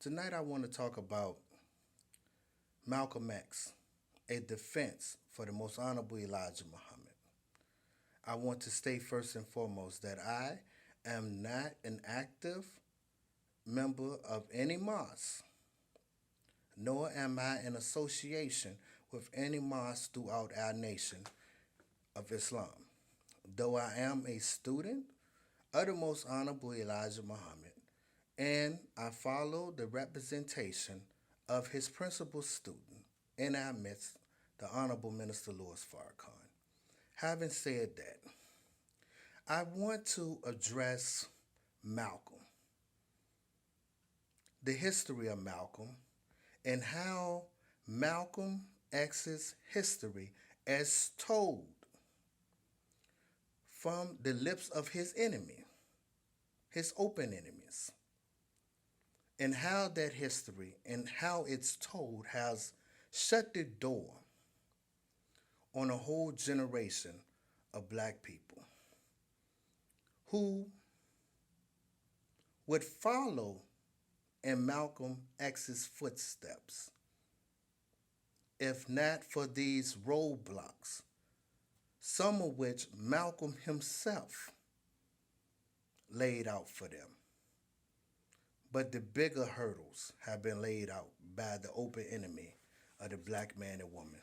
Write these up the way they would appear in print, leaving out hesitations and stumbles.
Tonight I want to talk about Malcolm X, a defense for the most honorable Elijah Muhammad. I want to state first and foremost that I am not an active member of any mosque, nor am I in association with any mosque throughout our nation of Islam. Though I am a student of the most honorable Elijah Muhammad, and I follow the representation of his principal student in our midst, the Honorable Minister Louis Farrakhan. Having said that, I want to address Malcolm, the history of Malcolm, and how Malcolm X's history, as told from the lips of his enemy, his open enemies, and how that history and how it's told has shut the door on a whole generation of black people who would follow in Malcolm X's footsteps if not for these roadblocks, some of which Malcolm himself laid out for them. But the bigger hurdles have been laid out by the open enemy of the black man and woman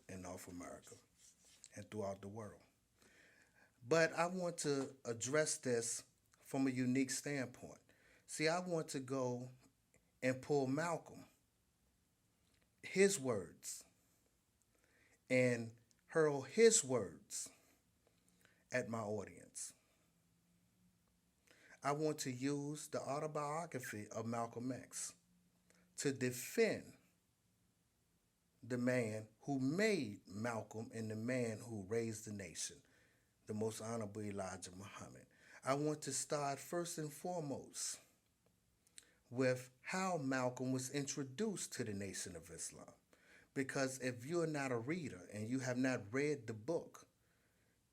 in North America and throughout the world. But I want to address this from a unique standpoint. See, I want to go and pull Malcolm, his words, and hurl his words at my audience. I want to use the autobiography of Malcolm X to defend the man who made Malcolm and the man who raised the nation, the most honorable Elijah Muhammad. I want to start first and foremost with how Malcolm was introduced to the Nation of Islam. Because if you're not a reader and you have not read the book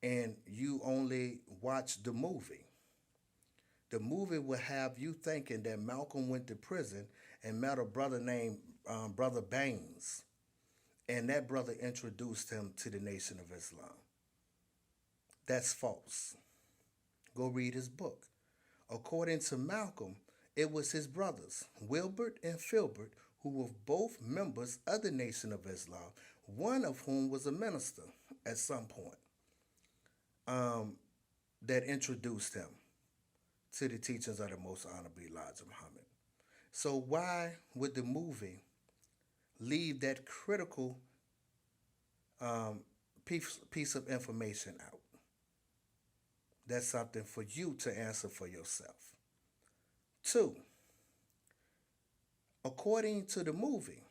and you only watch the movie will have you thinking that Malcolm went to prison and met a brother named Brother Baines, and that brother introduced him to the Nation of Islam. That's false. Go read his book. According to Malcolm, it was his brothers, Wilbert and Filbert, who were both members of the Nation of Islam, one of whom was a minister at some point, that introduced him to the teachings of the most honorable Elijah Muhammad. So why would the movie leave that critical piece of information out? That's something for you to answer for yourself. Two, according to the movie,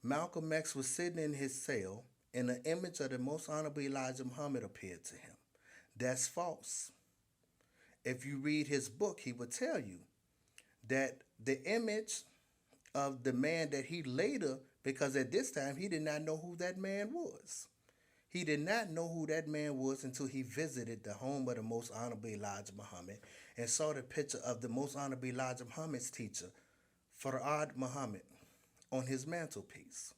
Malcolm X was sitting in his cell and an image of the most honorable Elijah Muhammad appeared to him. That's false. If you read his book, he would tell you that the image of the man that he later, because at this time he did not know who that man was. He did not know who that man was until he visited the home of the most honorable Elijah Muhammad and saw the picture of the most honorable Elijah Muhammad's teacher, Farad Muhammad, on his mantelpiece.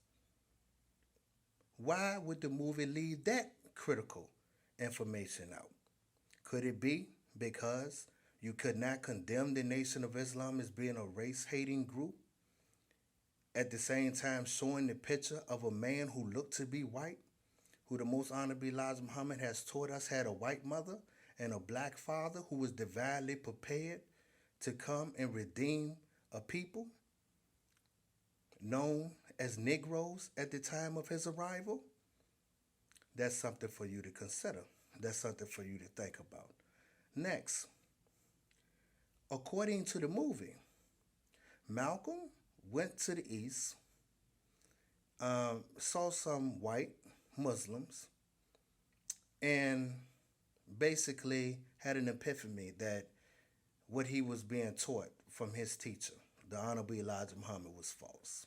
Why would the movie leave that critical information out? Could it be because you could not condemn the Nation of Islam as being a race-hating group, at the same time showing the picture of a man who looked to be white, who the most honorable Elijah Muhammad has taught us had a white mother and a black father who was divinely prepared to come and redeem a people known as Negroes at the time of his arrival? That's something for you to consider. That's something for you to think about. Next, according to the movie, Malcolm went to the east, saw some white Muslims, and basically had an epiphany that what he was being taught from his teacher, the Honorable Elijah Muhammad, was false.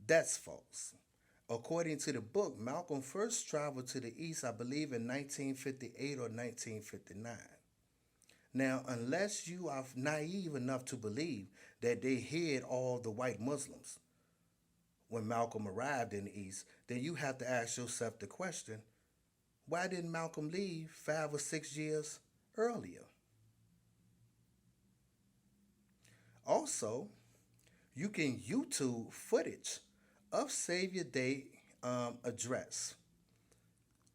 That's false. According to the book, Malcolm first traveled to the east, I believe, in 1958 or 1959. Now, unless you are naive enough to believe that they hid all the white Muslims when Malcolm arrived in the East, then you have to ask yourself the question, why didn't Malcolm leave 5 or 6 years earlier? Also, you can YouTube footage of Savior Day address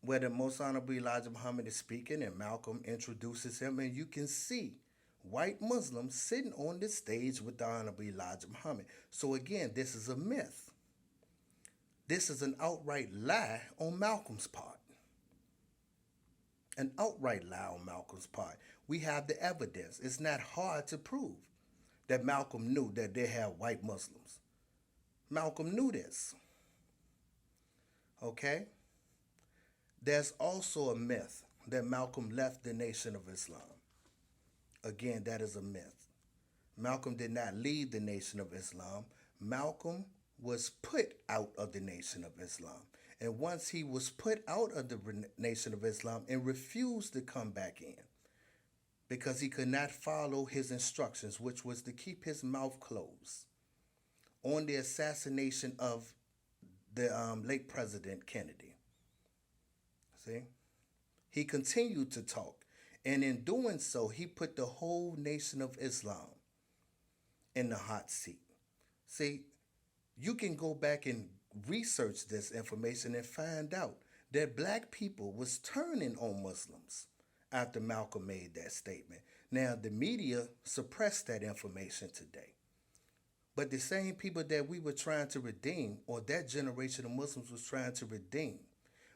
where the Most Honorable Elijah Muhammad is speaking and Malcolm introduces him, and you can see white Muslims sitting on the stage with the Honorable Elijah Muhammad. So again, this is a myth. This is an outright lie on Malcolm's part. An outright lie on Malcolm's part. We have the evidence. It's not hard to prove that Malcolm knew that they had white Muslims. Malcolm knew this. Okay? There's also a myth that Malcolm left the Nation of Islam. Again, that is a myth. Malcolm did not leave the Nation of Islam. Malcolm was put out of the Nation of Islam. And once he was put out of the Nation of Islam and refused to come back in because he could not follow his instructions, which was to keep his mouth closed on the assassination of the late President Kennedy. See? He continued to talk. And in doing so, he put the whole Nation of Islam in the hot seat. See, you can go back and research this information and find out that black people was turning on Muslims after Malcolm made that statement. Now, the media suppressed that information today. But the same people that we were trying to redeem, or that generation of Muslims was trying to redeem,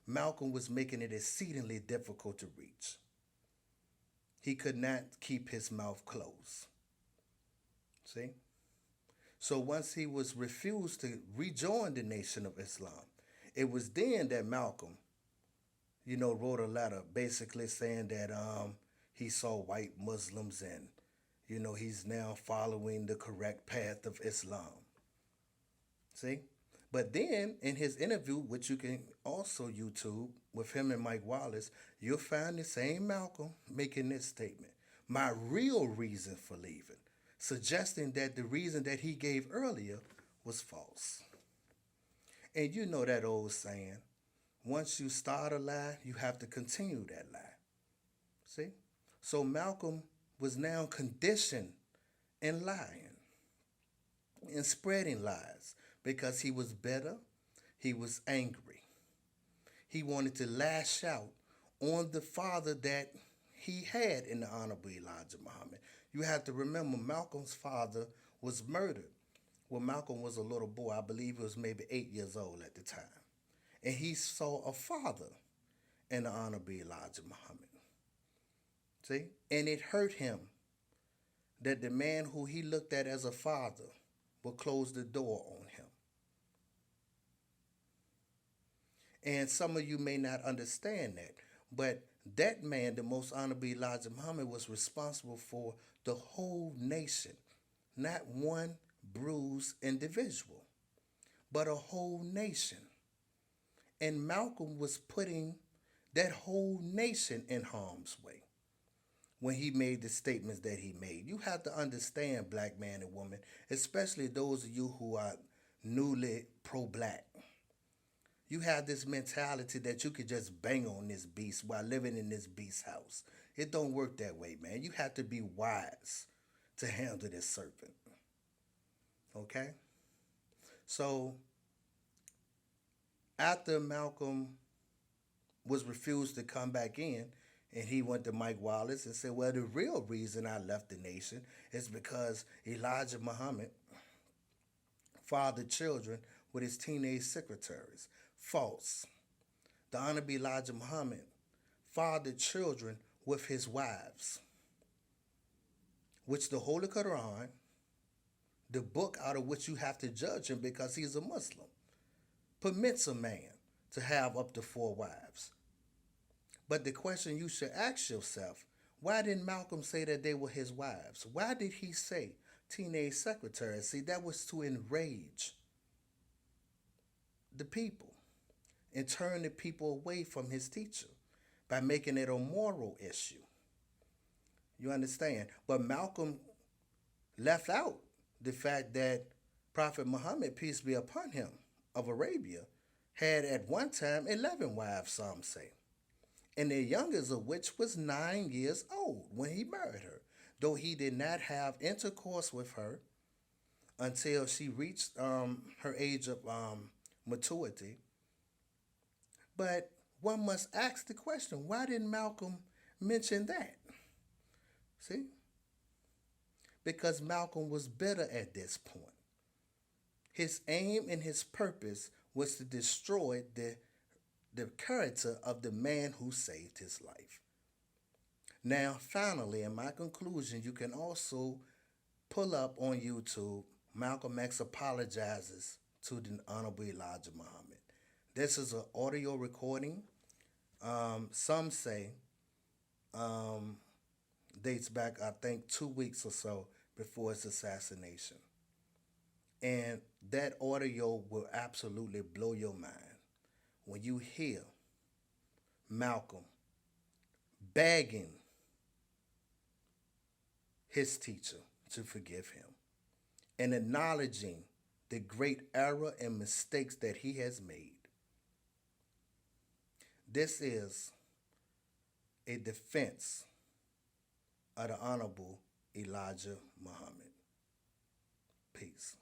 Malcolm was making it exceedingly difficult to reach. He could not keep his mouth closed. See? So once he was refused to rejoin the Nation of Islam, it was then that Malcolm, wrote a letter basically saying that he saw white Muslims and, he's now following the correct path of Islam. See? But then in his interview, which you can also YouTube with him and Mike Wallace, you'll find the same Malcolm making this statement. My real reason for leaving, suggesting that the reason that he gave earlier was false. And you know that old saying, once you start a lie, you have to continue that lie. See? So Malcolm was now conditioned in lying and spreading lies because he was bitter, he was angry. He wanted to lash out on the father that he had in the Honorable Elijah Muhammad. You have to remember Malcolm's father was murdered when Malcolm was a little boy. I believe he was maybe 8 years old at the time. And he saw a father in the Honorable Elijah Muhammad. See? And it hurt him that the man who he looked at as a father would close the door on him. And some of you may not understand that, but that man, the Most Honorable Elijah Muhammad, was responsible for the whole nation, not one bruised individual, but a whole nation. And Malcolm was putting that whole nation in harm's way when he made the statements that he made. You have to understand, black man and woman, especially those of you who are newly pro-black. You have this mentality that you could just bang on this beast while living in this beast's house. It don't work that way, man. You have to be wise to handle this serpent. Okay? So, after Malcolm was refused to come back in, and he went to Mike Wallace and said, well, the real reason I left the nation is because Elijah Muhammad fathered children with his teenage secretaries. False. The Honorable Elijah Muhammad fathered children with his wives, which the Holy Quran, the book out of which you have to judge him because he's a Muslim, permits a man to have up to 4 wives. But the question you should ask yourself, why didn't Malcolm say that they were his wives? Why did he say teenage secretaries? See, that was to enrage the people and turn the people away from his teacher by making it a moral issue. You understand? But Malcolm left out the fact that Prophet Muhammad, peace be upon him, of Arabia, had at one time 11 wives, some say, and the youngest of which was 9 years old when he married her, though he did not have intercourse with her until she reached her age of maturity. But one must ask the question, why didn't Malcolm mention that? See? Because Malcolm was bitter at this point. His aim and his purpose was to destroy the character of the man who saved his life. Now, finally, in my conclusion, you can also pull up on YouTube Malcolm X apologizes to the Honorable Elijah Muhammad. This is an audio recording. Some say um, dates back, I think, 2 weeks or so before his assassination. And that audio will absolutely blow your mind when you hear Malcolm begging his teacher to forgive him and acknowledging the great error and mistakes that he has made. This is a defense of the Honorable Elijah Muhammad. Peace.